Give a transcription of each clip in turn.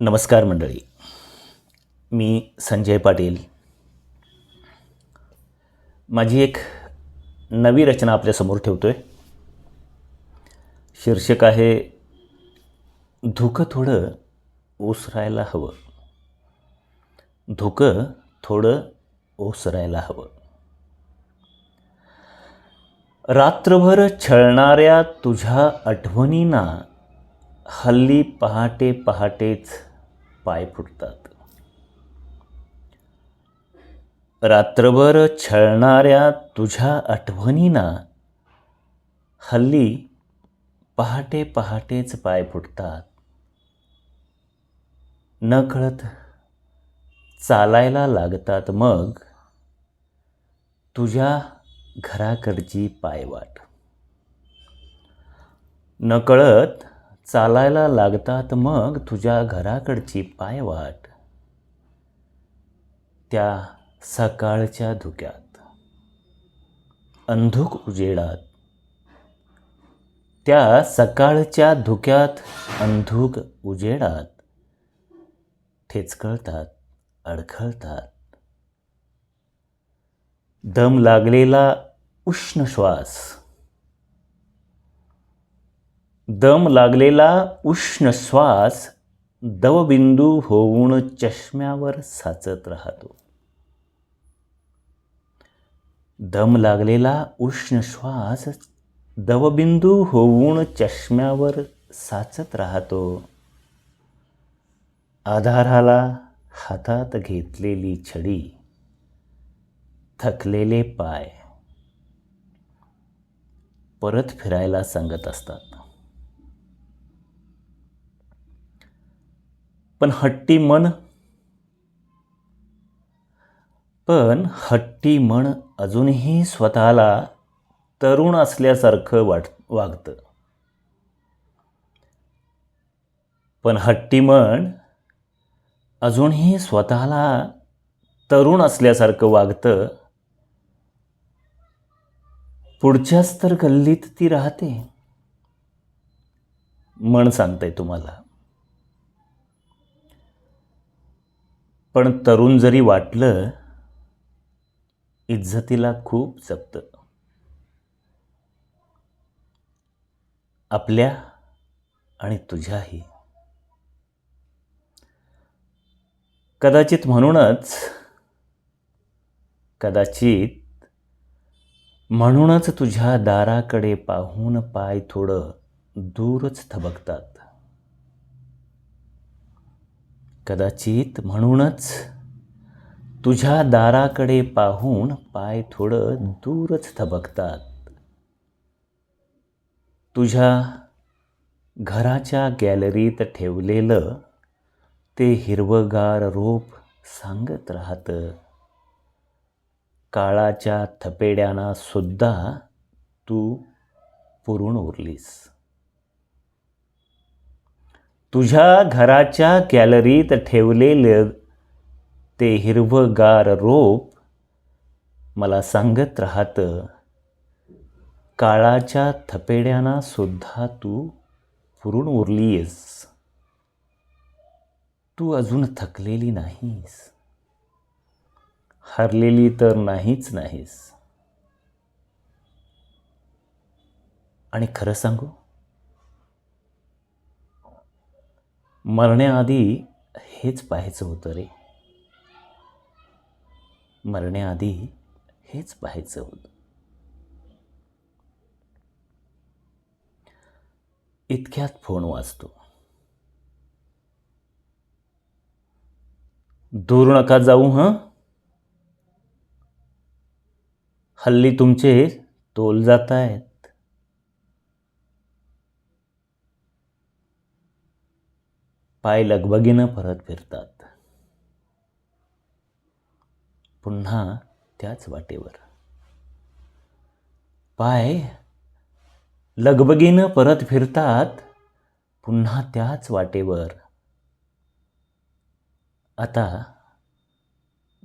नमस्कार मंडळी. मी संजय पाटील. माझी एक नवी रचना आपल्यासमोर ठेवतो आहे. शीर्षक आहे धुकं थोडं ओसरायला हवं. धुकं थोडं ओसरायला हवं. रात्रभर छळणाऱ्या तुझ्या आठवणींना हल्ली पहाटे पहाटेच पाय फुटतात. रात्रभर छळणाऱ्या तुझ्या आठवणींना हल्ली पहाटे पहाटेच पाय फुटतात. नकळत चालायला लागतात मग तुझ्या घराकडची पायवाट. नकळत चालायला लागतात मग तुझ्या घराकडची पायवाट. त्या सकाळच्या धुक्यात, अंधुक उजेडात, त्या सकाळच्या धुक्यात अंधुक उजेडात ठेचकळतात, अडखळतात. दम लागलेला उष्ण श्वास, दम लागलेला उष्ण श्वास दवबिंदू होऊन चष्म्यावर साचत राहतो. दम लागलेला उष्ण श्वास दवबिंदू होऊन चष्म्यावर साचत राहतो. आधाराला हातात घेतलेली छडी, थकलेले पाय परत फिरायला सांगत असतात. पण हट्टी मन अजूनही स्वतःला तरुण असल्यासारखं वागतं. पण हट्टी मन अजूनही स्वतःला तरुण असल्यासारखं वागतं. पुढच्याच तर गल्लीत ती राहते. मन सांगतंय तुम्हाला. पण तरुण जरी वाटलं, इज्जतीला खूप जपतं. आपल्या आणि तुझ्याही. कदाचित म्हणूनच तुझ्या दाराकडे पाहून पाय थोडं दूरच थबकतात. कदाचित म्हणूनच तुझ्या दाराकडे पाहून पाय थोडं दूरच थबकतात. तुझ्या घराच्या गॅलरीत ठेवलेलं ते हिरवंगार रोप सांगत राहतं, काळाच्या थपेड्यांना सुद्धा तू पुरून उरलीस. तुझ्या घराच्या गॅलरीत ठेवलेलं ते हिरवंगार रोप मला सांगत राहतं, काळाच्या थपेड्यांना सुद्धा तू पुरून उरलीस. तू अजून थकलेली नाहीस, हरलेली तर नाहीच. आणि खरं सांगू, मरण्याआधी हेच पाहायचं होतं रे. मरण्याआधी हेच पाहायचं होतं. इतक्यात फोन वाजतो. दूर नका जाऊ हं. हल्ली तुमचे तोल जात आहेत. पाय लगबगीनं परत फिरतात. पुन्हा त्याच वाटेवर. पाय लगबगीनं परत फिरतात. पुन्हा त्याच वाटेवर. आता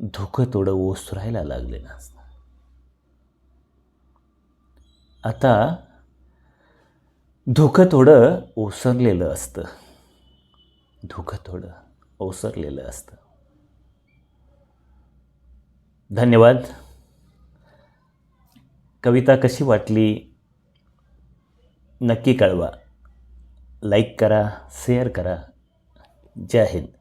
धुकं थोडं ओसरायला लागलेलं असतं. आता धुकं थोडं ओसरलेलं असतं. धुकं थोडं ओसरलेलं असतं. धन्यवाद. कविता कशी वाटली नक्की कळवा. लाईक करा, शेअर करा. जय हिंद.